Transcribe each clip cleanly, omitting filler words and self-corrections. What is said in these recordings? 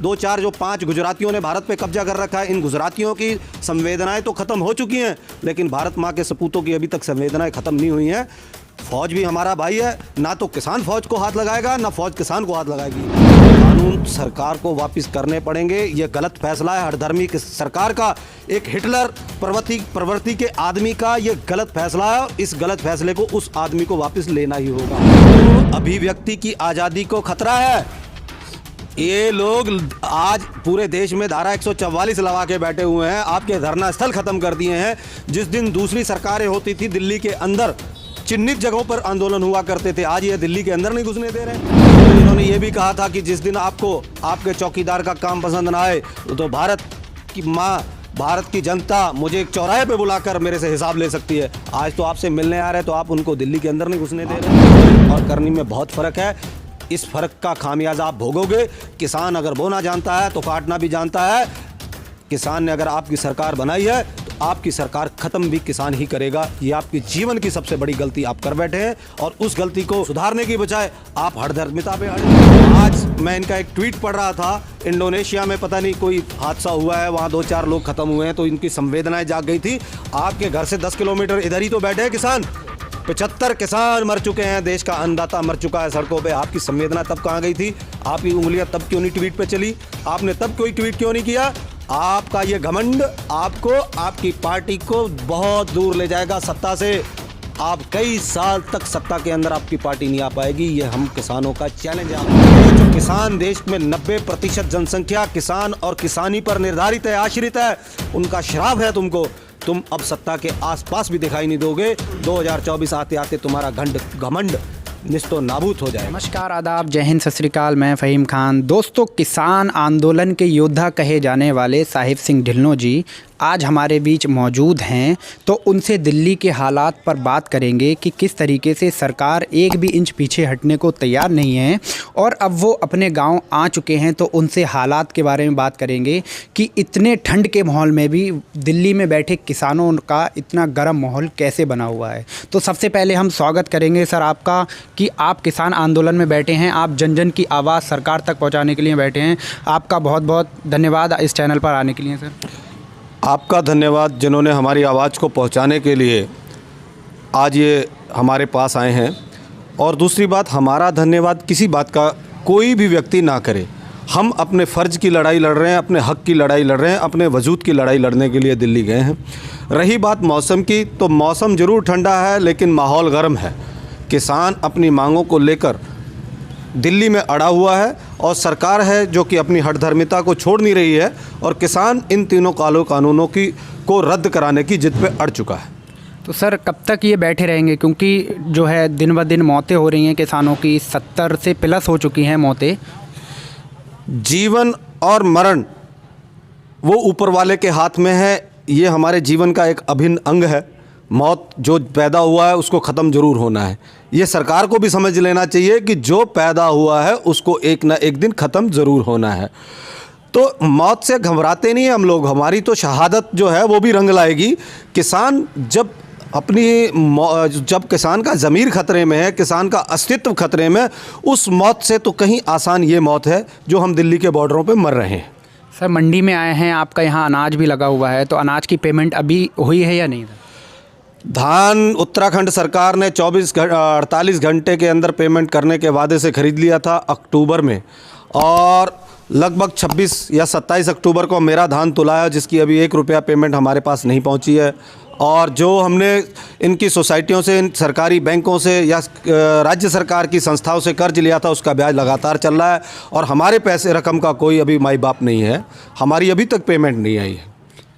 दो चार जो 5 गुजरातियों ने भारत पे कब्जा कर रखा है, इन गुजरातियों की संवेदनाएं तो ख़त्म हो चुकी हैं, लेकिन भारत माँ के सपूतों की अभी तक संवेदनाएं ख़त्म नहीं हुई हैं। फौज भी हमारा भाई है, ना तो किसान फौज को हाथ लगाएगा ना फौज किसान को हाथ लगाएगी। कानून सरकार को वापस करने पड़ेंगे। ये गलत फैसला है हठधर्मी की सरकार का, एक हिटलर प्रवृत्ति के आदमी का ये गलत फैसला है। इस गलत फैसले को उस आदमी को वापस लेना ही होगा। तो अभिव्यक्ति की आज़ादी को खतरा है। ये लोग आज पूरे देश में धारा 144 लगा के बैठे हुए हैं, आपके धरना स्थल खत्म कर दिए हैं। जिस दिन दूसरी सरकारें होती थी, दिल्ली के अंदर चिन्हित जगहों पर आंदोलन हुआ करते थे, आज ये दिल्ली के अंदर नहीं घुसने दे रहे। इन्होंने ये भी कहा था कि जिस दिन आपको आपके चौकीदार का काम पसंद ना आए तो भारत की माँ, भारत की जनता मुझे एक चौराहे पे बुलाकर मेरे से हिसाब ले सकती है। आज तो आपसे मिलने आ रहे हैं तो आप उनको दिल्ली के अंदर नहीं घुसने दे रहे, और करनी में बहुत फ़र्क है। इस फ़र्क का खामियाजा आप भोगोगे। किसान अगर बोना जानता है तो काटना भी जानता है। किसान ने अगर आपकी सरकार बनाई है तो आपकी सरकार ख़त्म भी किसान ही करेगा। ये आपके जीवन की सबसे बड़ी गलती आप कर बैठे हैं, और उस गलती को सुधारने की बजाय आप हठधर्मिता पे अड़े। आज मैं इनका एक ट्वीट पढ़ रहा था, इंडोनेशिया में पता नहीं कोई हादसा हुआ है, वहाँ 2-4 लोग ख़त्म हुए हैं, तो इनकी संवेदनाएं जाग गई थी। आपके घर से 10 किलोमीटर इधर ही तो बैठे हैं किसान। 75 किसान मर चुके हैं, देश का अन्नदाता मर चुका है सड़कों पे। आपकी संवेदना तब कहाँ गई थी? आपकी उंगलियां तब क्यों नहीं ट्वीट पे चली? आपने तब कोई ट्वीट क्यों नहीं किया? आपका ये घमंड आपको, आपकी पार्टी को बहुत दूर ले जाएगा सत्ता से। आप कई साल तक सत्ता के अंदर आपकी पार्टी नहीं आ पाएगी। ये हम किसानों का चैलेंज है। जो किसान, देश में 90% जनसंख्या किसान और किसानी पर निर्धारित है, आश्रित है, उनका श्राप है तुमको। तुम अब सत्ता के आसपास भी दिखाई नहीं दोगे। 2024 आते आते तुम्हारा घमंड निस्तो नाबूद हो जाए। नमस्कार, आदाब, जय हिंद, सत श्री अकाल। मैं फ़हीम खान। दोस्तों, किसान आंदोलन के योद्धा कहे जाने वाले साहिब सिंह ढिल्लों जी आज हमारे बीच मौजूद हैं, तो उनसे दिल्ली के हालात पर बात करेंगे कि किस तरीके से सरकार एक भी इंच पीछे हटने को तैयार नहीं है, और अब वो अपने गांव आ चुके हैं। तो उनसे हालात के बारे में बात करेंगे कि इतने ठंड के माहौल में भी दिल्ली में बैठे किसानों का इतना गर्म माहौल कैसे बना हुआ है। तो सबसे पहले हम स्वागत करेंगे सर आपका कि आप किसान आंदोलन में बैठे हैं, आप जन जन की आवाज़ सरकार तक पहुँचाने के लिए बैठे हैं। आपका बहुत बहुत धन्यवाद इस चैनल पर आने के लिए सर। आपका धन्यवाद जिन्होंने हमारी आवाज़ को पहुंचाने के लिए आज ये हमारे पास आए हैं। और दूसरी बात, हमारा धन्यवाद किसी बात का कोई भी व्यक्ति ना करे। हम अपने फ़र्ज़ की लड़ाई लड़ रहे हैं, अपने हक़ की लड़ाई लड़ रहे हैं, अपने वजूद की लड़ाई लड़ने के लिए दिल्ली गए हैं। रही बात मौसम की, तो मौसम ज़रूर ठंडा है लेकिन माहौल गर्म है। किसान अपनी मांगों को लेकर दिल्ली में अड़ा हुआ है, और सरकार है जो कि अपनी हठधर्मिता को छोड़ नहीं रही है, और किसान इन तीनों कानूनों को रद्द कराने की जिद पे अड़ चुका है। तो सर कब तक ये बैठे रहेंगे, क्योंकि जो है दिन ब दिन मौतें हो रही हैं किसानों की, 70 से प्लस हो चुकी हैं मौतें। जीवन और मरण वो ऊपर वाले के हाथ में है। ये हमारे जीवन का एक अभिन्न अंग है। मौत जो पैदा हुआ है उसको ख़त्म ज़रूर होना है। ये सरकार को भी समझ लेना चाहिए कि जो पैदा हुआ है उसको एक ना एक दिन ख़त्म ज़रूर होना है। तो मौत से घबराते नहीं हैं हम लोग। हमारी तो शहादत जो है वो भी रंग लाएगी। किसान जब किसान का ज़मीर ख़तरे में है, किसान का अस्तित्व ख़तरे में, उस मौत से तो कहीं आसान ये मौत है जो हम दिल्ली के बॉर्डरों पे मर रहे हैं। सर मंडी में आए हैं, आपका यहाँ अनाज भी लगा हुआ है, तो अनाज की पेमेंट अभी हुई है या नहीं? धान उत्तराखंड सरकार ने 48 घंटे के अंदर पेमेंट करने के वादे से ख़रीद लिया था अक्टूबर में, और लगभग 26 या 27 अक्टूबर को मेरा धान तुलाया, जिसकी अभी 1 रुपया पेमेंट हमारे पास नहीं पहुंची है। और जो हमने इनकी सोसाइटियों से, इन सरकारी बैंकों से या राज्य सरकार की संस्थाओं से कर्ज लिया था, उसका ब्याज लगातार चल रहा है, और हमारे पैसे रकम का कोई अभी माई बाप नहीं है। हमारी अभी तक पेमेंट नहीं आई है।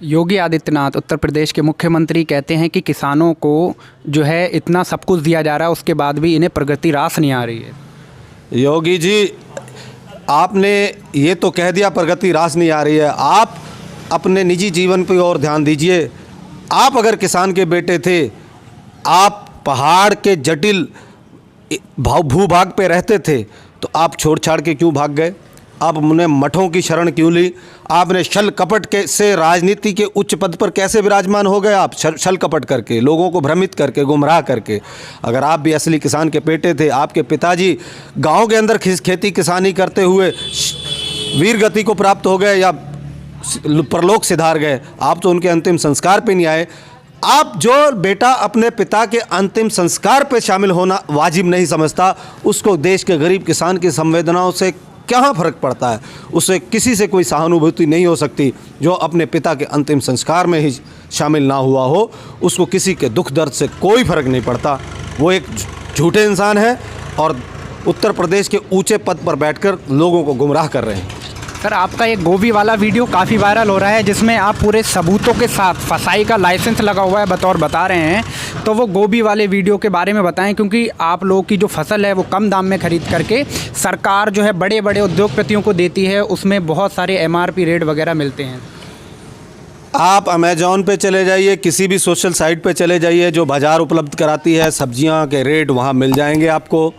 योगी आदित्यनाथ उत्तर प्रदेश के मुख्यमंत्री कहते हैं कि किसानों को जो है इतना सब कुछ दिया जा रहा है, उसके बाद भी इन्हें प्रगति रास नहीं आ रही है। योगी जी, आपने ये तो कह दिया प्रगति रास नहीं आ रही है। आप अपने निजी जीवन पर और ध्यान दीजिए। आप अगर किसान के बेटे थे, आप पहाड़ के जटिल भूभाग पे रहते थे, तो आप छोड़ छाड़ के क्यों भाग गए? आपने मठों की शरण क्यों ली? आपने छल कपट के से राजनीति के उच्च पद पर कैसे विराजमान हो गए? आप छल कपट करके, लोगों को भ्रमित करके, गुमराह करके। अगर आप भी असली किसान के बेटे थे, आपके पिताजी गांव के अंदर खेती किसानी करते हुए वीर गति को प्राप्त हो गए या परलोक सिधार गए, आप तो उनके अंतिम संस्कार पे नहीं आए। आप जो बेटा अपने पिता के अंतिम संस्कार पे शामिल होना वाजिब नहीं समझता, उसको देश के गरीब किसान की संवेदनाओं से क्या फ़र्क पड़ता है? उससे किसी से कोई सहानुभूति नहीं हो सकती। जो अपने पिता के अंतिम संस्कार में ही शामिल ना हुआ हो, उसको किसी के दुख दर्द से कोई फ़र्क नहीं पड़ता। वो एक झूठे इंसान है और उत्तर प्रदेश के ऊंचे पद पर बैठकर लोगों को गुमराह कर रहे हैं। सर, आपका एक गोभी वाला वीडियो काफ़ी वायरल हो रहा है, जिसमें आप पूरे सबूतों के साथ फसाई का लाइसेंस लगा हुआ है बतौर बता रहे हैं। तो वो गोभी वाले वीडियो के बारे में बताएं, क्योंकि आप लोगों की जो फसल है वो कम दाम में ख़रीद करके सरकार जो है बड़े बड़े उद्योगपतियों को देती है, उसमें बहुत सारे MRP रेट वगैरह मिलते हैं। आप अमेज़ॉन पे चले जाइए, किसी भी सोशल साइट पे चले जाइए, जो बाज़ार उपलब्ध कराती है सब्जियां के रेट वहाँ मिल जाएंगे आपको।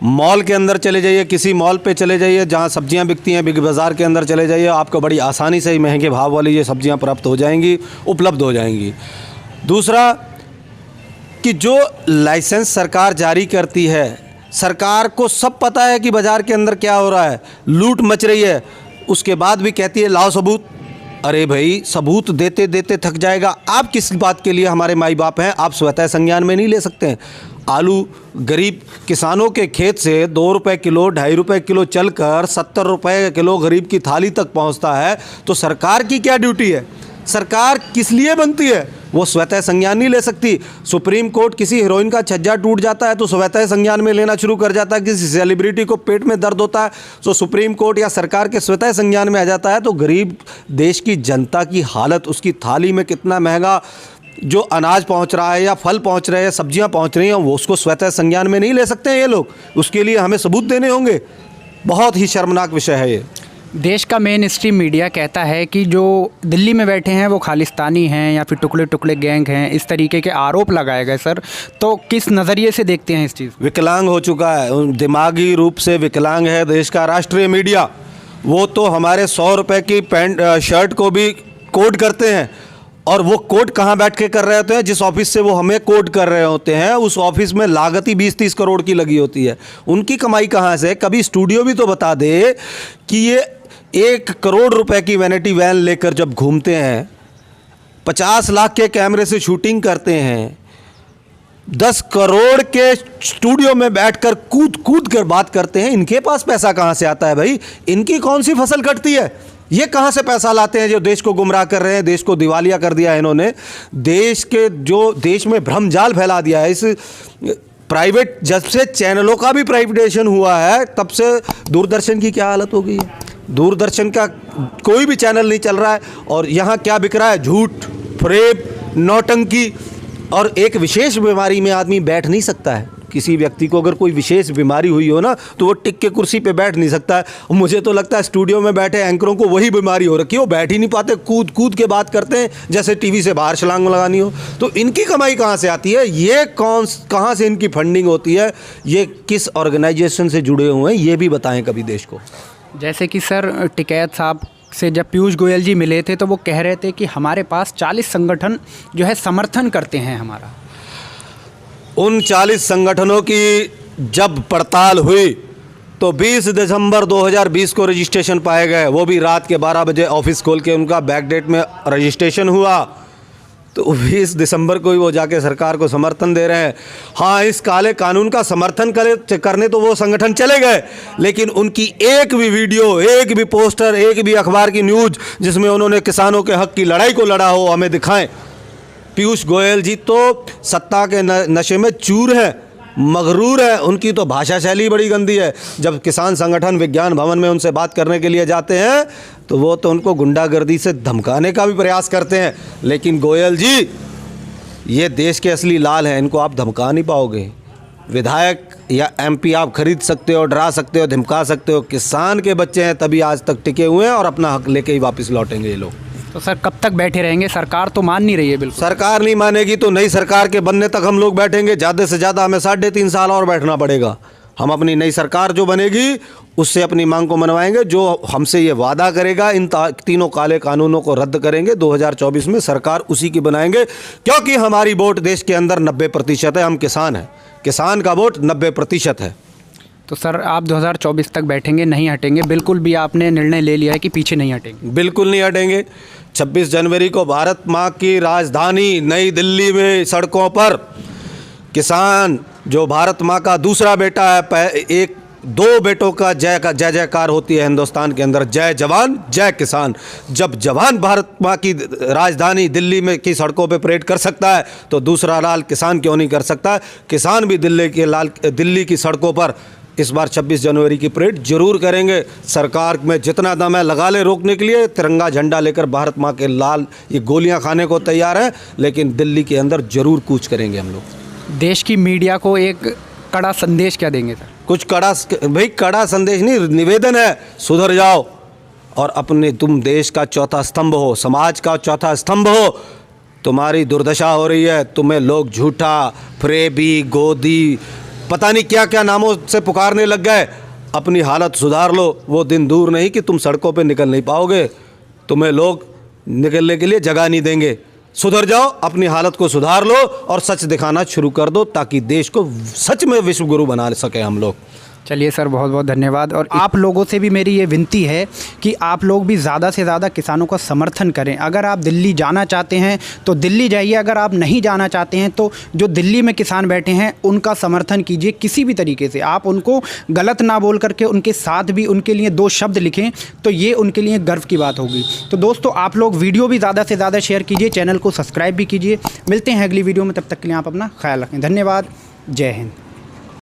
मॉल के अंदर चले जाइए, किसी मॉल पे चले जाइए जहाँ सब्जियां बिकती हैं, बिग बाज़ार के अंदर चले जाइए, आपको बड़ी आसानी से ही महंगे भाव वाली ये सब्जियां प्राप्त हो जाएंगी, उपलब्ध हो जाएंगी। दूसरा कि जो लाइसेंस सरकार जारी करती है, सरकार को सब पता है कि बाज़ार के अंदर क्या हो रहा है, लूट मच रही है, उसके बाद भी कहती है लाओ सबूत। अरे भाई, सबूत देते देते थक जाएगा। आप किस बात के लिए हमारे माई बाप हैं? आप स्वतः संज्ञान में नहीं ले सकते हैं? आलू गरीब किसानों के खेत से 2 रुपये किलो, 2.5 रुपये किलो चलकर 70 रुपये किलो गरीब की थाली तक पहुंचता है, तो सरकार की क्या ड्यूटी है? सरकार किस लिए बनती है? वो स्वतः संज्ञान नहीं ले सकती। सुप्रीम कोर्ट किसी हीरोइन का छज्जा टूट जाता है तो स्वतः संज्ञान में लेना शुरू कर जाता है। किसी सेलिब्रिटी को पेट में दर्द होता है तो सुप्रीम कोर्ट या सरकार के स्वतः संज्ञान में आ जाता है। तो गरीब देश की जनता की हालत, उसकी थाली में कितना महंगा जो अनाज पहुंच रहा है या फल पहुंच रहे हैं, सब्जियां पहुंच रही हैं, वो उसको स्वतः संज्ञान में नहीं ले सकते हैं ये लोग। उसके लिए हमें सबूत देने होंगे। बहुत ही शर्मनाक विषय है ये। देश का मेन स्ट्रीम मीडिया कहता है कि जो दिल्ली में बैठे हैं वो खालिस्तानी हैं या फिर टुकड़े टुकड़े गैंग हैं, इस तरीके के आरोप लगाए गए। सर, तो किस नज़रिए से देखते हैं इस चीज़? विकलांग हो चुका है, दिमागी रूप से विकलांग है देश का राष्ट्रीय मीडिया। वो तो हमारे 100 रुपये की पैंट शर्ट को भी कोड करते हैं, और वो कोड कहाँ बैठ के कर रहे होते हैं? जिस ऑफिस से वो हमें कोड कर रहे होते हैं, उस ऑफिस में लागत ही 20-30 करोड़ की लगी होती है। उनकी कमाई कहाँ से? कभी स्टूडियो भी तो बता दे कि ये 1 करोड़ रुपए की वैनिटी वैन लेकर जब घूमते हैं, 50 लाख के कैमरे से शूटिंग करते हैं, 10 करोड़ के स्टूडियो में बैठकर कूद कूद कर बात करते हैं, इनके पास पैसा कहाँ से आता है भाई? इनकी कौन सी फसल कटती है? ये कहाँ से पैसा लाते हैं जो देश को गुमराह कर रहे हैं? देश को दिवालिया कर दिया है इन्होंने। देश में भ्रमजाल फैला दिया है। इस प्राइवेट, जब से चैनलों का भी प्राइवेटाइजेशन हुआ है, तब से दूरदर्शन की क्या हालत हो गई है। दूरदर्शन का कोई भी चैनल नहीं चल रहा है, और यहाँ क्या बिक रहा है? झूठ, फरेब, नौटंकी। और एक विशेष बीमारी में आदमी बैठ नहीं सकता है। किसी व्यक्ति को अगर कोई विशेष बीमारी हुई हो ना, तो वो टिक के कुर्सी पे बैठ नहीं सकता है। मुझे तो लगता है स्टूडियो में बैठे एंकरों को वही बीमारी हो रखी है, वो बैठ ही नहीं पाते, कूद कूद के बात करते हैं जैसे टीवी से बाहर छलांग लगानी हो। तो इनकी कमाई कहाँ से आती है? ये कहाँ से इनकी फंडिंग होती है? ये किस ऑर्गेनाइजेशन से जुड़े हुए हैं, ये भी बताएं कभी देश को। जैसे कि सर, टिकैत साहब से जब पीयूष गोयल जी मिले थे तो वो कह रहे थे कि हमारे पास 40 संगठन जो है समर्थन करते हैं हमारा। उन 40 संगठनों की जब पड़ताल हुई तो 20 दिसंबर 2020 को रजिस्ट्रेशन पाए गए। वो भी रात के 12 बजे ऑफिस खोल के उनका बैकडेट में रजिस्ट्रेशन हुआ। तो 20 दिसंबर को ही वो जाके सरकार को समर्थन दे रहे हैं। हाँ, इस काले कानून का समर्थन करने तो वो संगठन चले गए, लेकिन उनकी एक भी वीडियो, एक भी पोस्टर, एक भी अखबार की न्यूज़ जिसमें उन्होंने किसानों के हक की लड़ाई को लड़ा हो, हमें दिखाएं। पीयूष गोयल जी तो सत्ता के नशे में चूर हैं, मगरूर है। उनकी तो भाषा शैली बड़ी गंदी है। जब किसान संगठन विज्ञान भवन में उनसे बात करने के लिए जाते हैं तो वो तो उनको गुंडागर्दी से धमकाने का भी प्रयास करते हैं। लेकिन गोयल जी, ये देश के असली लाल हैं, इनको आप धमका नहीं पाओगे। विधायक या MP आप खरीद सकते हो, डरा सकते हो, धमका सकते हो। किसान के बच्चे हैं तभी आज तक टिके हुए हैं, और अपना हक लेके ही वापस लौटेंगे ये लोग। तो सर, कब तक बैठे रहेंगे? सरकार तो मान नहीं रही है। बिल्कुल सरकार नहीं मानेगी तो नई सरकार के बनने तक हम लोग बैठेंगे। ज़्यादा से ज़्यादा हमें 3.5 साल और बैठना पड़ेगा। हम अपनी नई सरकार जो बनेगी उससे अपनी मांग को मनवाएंगे। जो हमसे ये वादा करेगा, इन तीनों काले कानूनों को रद्द करेंगे। 2024 में सरकार उसी की बनाएंगे, क्योंकि हमारी वोट देश के अंदर 90% है। हम किसान हैं, किसान का वोट 90% है। तो सर आप 2024 तक बैठेंगे, नहीं हटेंगे, बिल्कुल भी आपने निर्णय ले लिया है कि पीछे नहीं हटेंगे? बिल्कुल नहीं हटेंगे। 26 जनवरी को भारत माँ की राजधानी नई दिल्ली में सड़कों पर किसान जो भारत माँ का दूसरा बेटा है, एक दो बेटों का जय जयकार होती है हिंदुस्तान के अंदर, जय जवान जय किसान। जब जवान भारत माँ की राजधानी दिल्ली में की सड़कों पे परेड कर सकता है तो दूसरा लाल किसान क्यों नहीं कर सकता? किसान भी दिल्ली की सड़कों पर इस बार 26 जनवरी की परेड जरूर करेंगे। सरकार में जितना दम है लगा ले रोकने के लिए, तिरंगा झंडा लेकर भारत माँ के लाल ये गोलियां खाने को तैयार है, लेकिन दिल्ली के अंदर जरूर कूच करेंगे हम लोग। देश की मीडिया को एक कड़ा संदेश क्या देंगे सर? कुछ कड़ा संदेश नहीं, निवेदन है, सुधर जाओ और अपने तुम देश का चौथा स्तंभ हो, समाज का चौथा स्तंभ हो। तुम्हारी दुर्दशा हो रही है, तुम्हें लोग झूठा, फ्रेबी, गोदी, पता नहीं क्या क्या नामों से पुकारने लग गए। अपनी हालत सुधार लो, वो दिन दूर नहीं कि तुम सड़कों पे निकल नहीं पाओगे, तुम्हें लोग निकलने के लिए जगह नहीं देंगे। सुधर जाओ, अपनी हालत को सुधार लो और सच दिखाना शुरू कर दो ताकि देश को सच में विश्व गुरु बना सके हम लोग। चलिए सर, बहुत बहुत धन्यवाद। और आप लोगों से भी मेरी ये विनती है कि आप लोग भी ज़्यादा से ज़्यादा किसानों का समर्थन करें। अगर आप दिल्ली जाना चाहते हैं तो दिल्ली जाइए, अगर आप नहीं जाना चाहते हैं तो जो दिल्ली में किसान बैठे हैं उनका समर्थन कीजिए किसी भी तरीके से। आप उनको गलत ना बोल करके उनके साथ भी उनके लिए दो शब्द लिखें तो ये उनके लिए गर्व की बात होगी। तो दोस्तों आप लोग वीडियो भी ज़्यादा से ज़्यादा शेयर कीजिए, चैनल को सब्सक्राइब भी कीजिए। मिलते हैं अगली वीडियो में, तब तक के लिए आप अपना ख्याल रखें। धन्यवाद, जय हिंद।